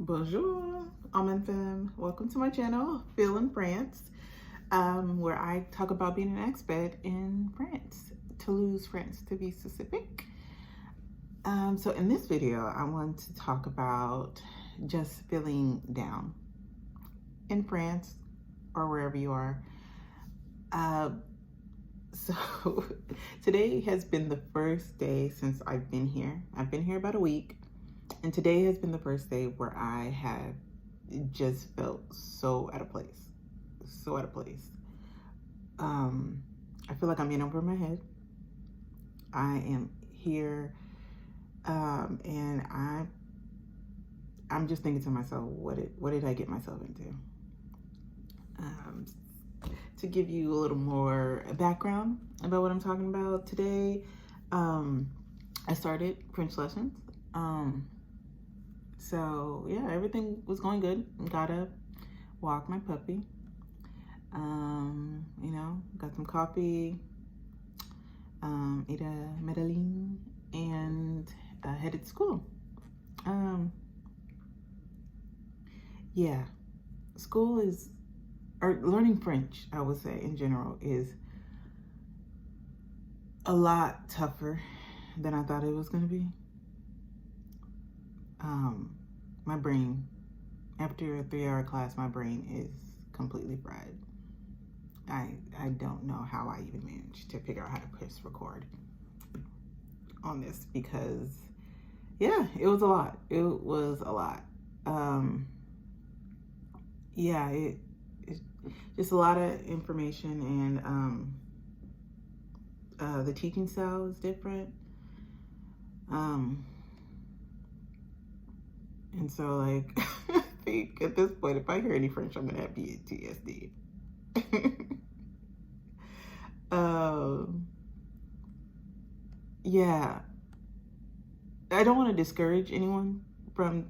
Bonjour, I'm femme. Welcome to my channel, Phil in France, where I talk about being an expat in France, Toulouse, France, to be specific. So in this video, I want to talk about just feeling down in France or wherever you are. So today has been the first day since I've been here. I've been here about a week. And today has been the first day where I have just felt so out of place. So out of place. I feel like I'm in over my head. I am here, and I'm just thinking to myself, what did I get myself into? To give you a little more background about what I'm talking about today, I started French lessons. So yeah, everything was going good. Got up, walked my puppy, got some coffee, ate a Medellin, and headed to school. Yeah, school is, or learning French, I would say in general, is a lot tougher than I thought it was going to be. My brain, after a 3-hour class, my brain is completely fried. I don't know how I even managed to figure out how to press record on this because, yeah, it was a lot. It was a lot. Yeah, it's just a lot of information, and the teaching style is different. And so, like, I think at this point, if I hear any French, I'm gonna have PTSD. Yeah, I don't want to discourage anyone from,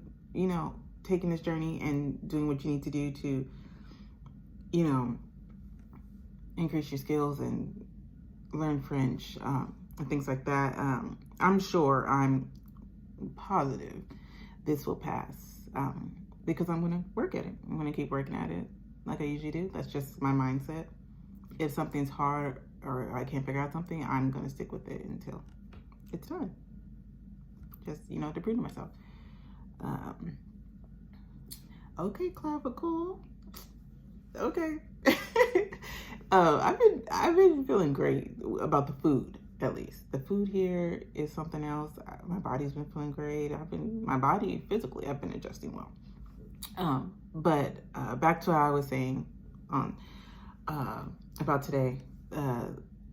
taking this journey and doing what you need to do to, increase your skills and learn French, and things like that. I'm sure, I'm positive this will pass, because I'm going to work at it. I'm going to keep working at it like I usually do. That's just my mindset. If something's hard or I can't figure out something, I'm going to stick with it until it's done. Just, to prove to myself. Okay, clavicle. Okay. I've been feeling great about the food, at least. The food here is something else. My body's been feeling great. My body physically, I've been adjusting well. But back to what I was saying about today.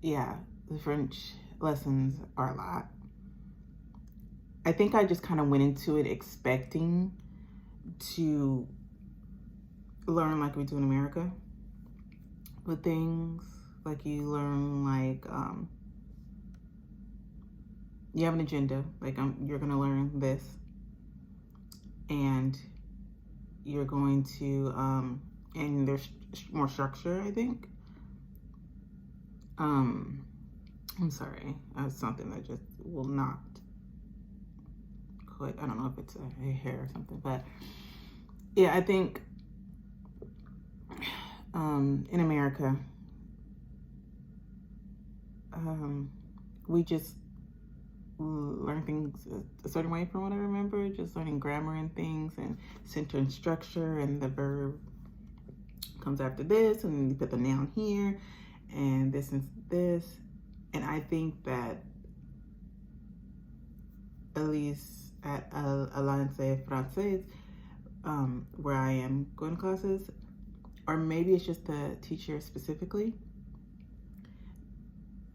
Yeah, the French lessons are a lot. I think I just kind of went into it expecting to learn like we do in America, with things like you learn, like you have an agenda, like you're gonna learn this, and you're going to and there's more structure, I think. I'm sorry, that's something that just will not quit. I don't know if it's a hair or something, but yeah, I think in America, we just learn things a certain way, from what I remember, just learning grammar and things, and sentence structure, and the verb comes after this, and you put the noun here, and this and this. And I think that, at least at Alliance Française, where I am going to classes, or maybe it's just the teacher specifically,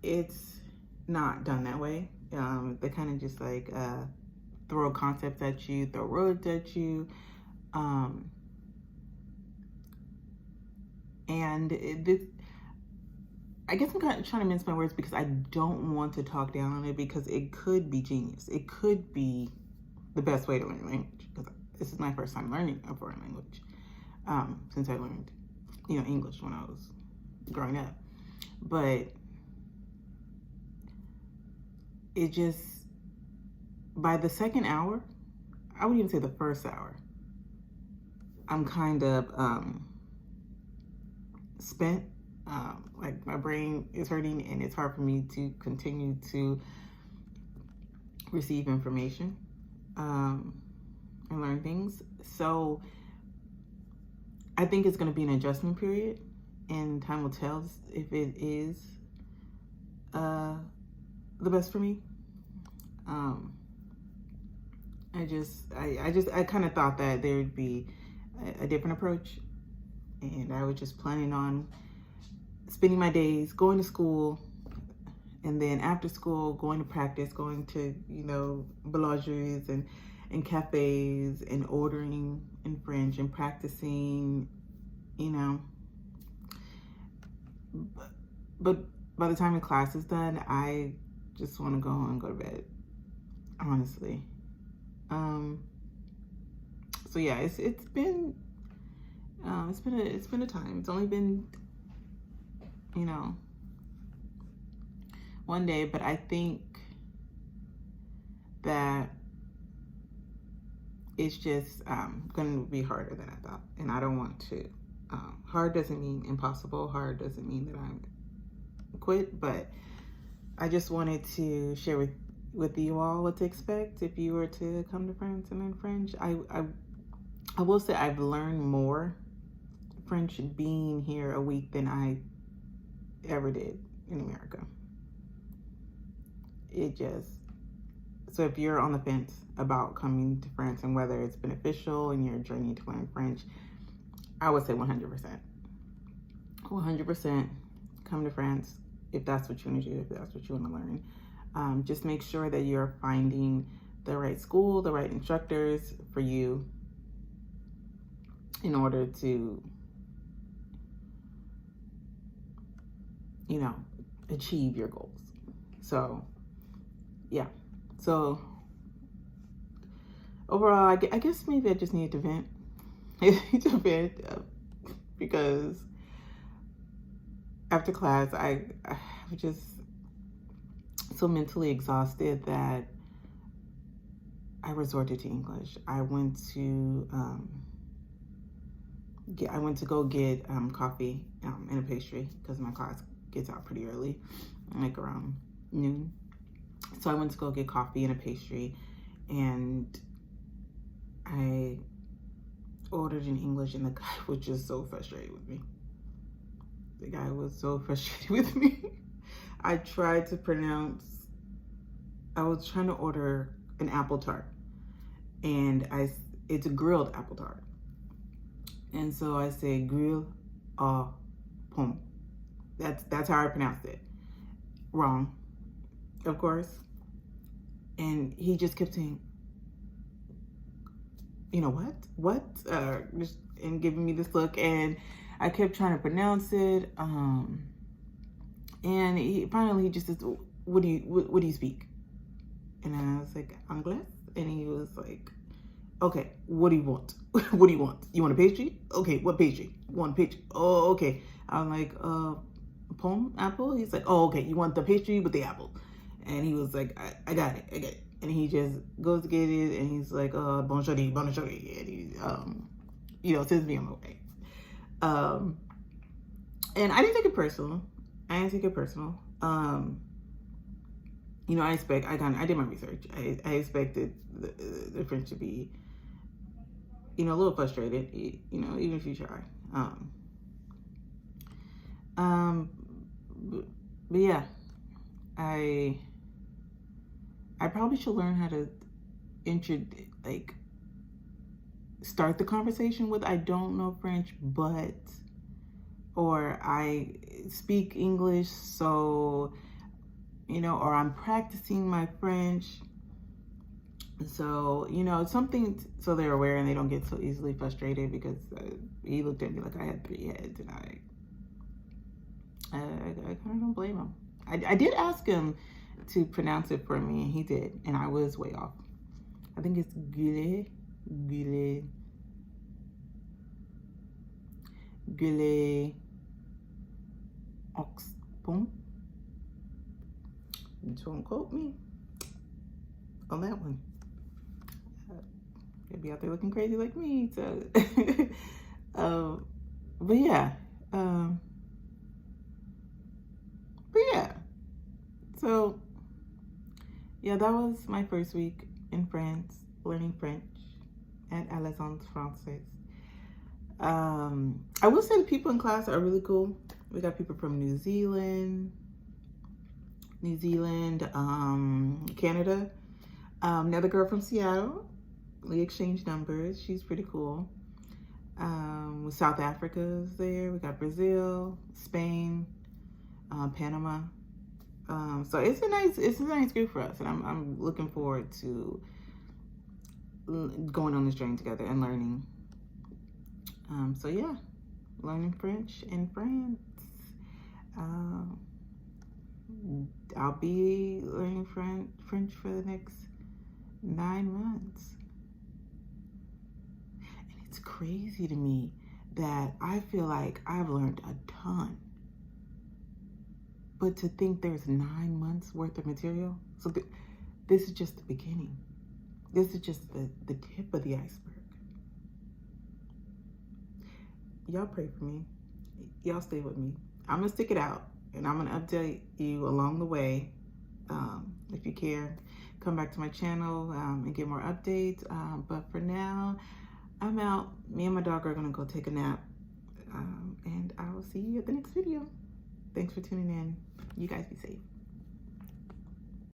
it's not done that way. They kind of just like throw concepts at you, throw words at you, and I guess I'm kind of trying to mince my words because I don't want to talk down on it, because it could be genius. It could be the best way to learn language, because this is my first time learning a foreign language, since I learned, English when I was growing up. But it just, by the second hour, I wouldn't even say the first hour, I'm kind of spent. Like my brain is hurting, and it's hard for me to continue to receive information and learn things. So I think it's going to be an adjustment period, and time will tell if it is the best for me. I kind of thought that there would be a different approach, and I was just planning on spending my days going to school, and then after school going to practice, going to, you know, boulangeries and cafes and ordering in French and practicing, you know. But by the time the class is done, I just want to go home and go to bed, honestly. So yeah, it's been a time. It's only been, you know, one day, but I think that it's just going to be harder than I thought, and I don't want to. Hard doesn't mean impossible. Hard doesn't mean that I'm quit, but I just wanted to share with you all what to expect if you were to come to France and learn French. I will say I've learned more French being here a week than I ever did in America. So if you're on the fence about coming to France and whether it's beneficial in your journey to learn French, I would say 100%. 100% come to France if that's what you want to do, if that's what you want to learn. Just make sure that you're finding the right school, the right instructors for you in order to, you know, achieve your goals. So, yeah. So, overall, I guess maybe I just needed to vent. I need to vent because after class, I was just so mentally exhausted that I resorted to English. I went to go get coffee and a pastry because my class gets out pretty early, like around noon. So I went to go get coffee and a pastry, and I ordered in English, and the guy was just so frustrated with me. The guy was so frustrated with me. I was trying to order an apple tart, and it's a grilled apple tart. And so I said grill à pomme. That's how I pronounced it. Wrong, of course. And he just kept saying, you know what? And giving me this look, and I kept trying to pronounce it. And finally he just says, what do you speak? And I was like, Anglais? And he was like, okay, what do you want? What do you want? You want a pastry? Okay, what pastry? You want a pastry? Oh, okay. I'm like, pomme, apple? He's like, oh, okay, you want the pastry with the apple. And he was like, I got it. And he just goes to get it, and he's like, bonjour. And he, you know, sends me on my way. And I didn't take it personal. You know, I did my research. I expected the French to be, you know, a little frustrated, you know, even if you try. But yeah, I probably should learn how to start the conversation with, I don't know French, or I speak English, so, you know, or I'm practicing my French. So, you know, something so they're aware and they don't get so easily frustrated, because he looked at me like I had 3 heads, and I kind of don't blame him. I did ask him to pronounce it for me, and he did, and I was way off. I think it's gueule ox pomme. Don't quote me on that one. could be out there looking crazy like me. So, but yeah, so yeah, that was my first week in France, learning French at Alexandre Française. I will say the people in class are really cool. We got people from New Zealand, Canada. Another girl from Seattle. We exchanged numbers. She's pretty cool. South Africa's there. We got Brazil, Spain, Panama. So it's a nice group for us, and I'm looking forward to going on this journey together and learning. So yeah, learning French in France. I'll be learning French for the next 9 months. And it's crazy to me that I feel like I've learned a ton. But to think there's 9 months worth of material. So this is just the beginning. This is just the tip of the iceberg. Y'all pray for me. Y'all stay with me. I'm going to stick it out. And I'm going to update you along the way. If you care, come back to my channel and get more updates. But for now, I'm out. Me and my dog are going to go take a nap. And I will see you at the next video. Thanks for tuning in. You guys be safe.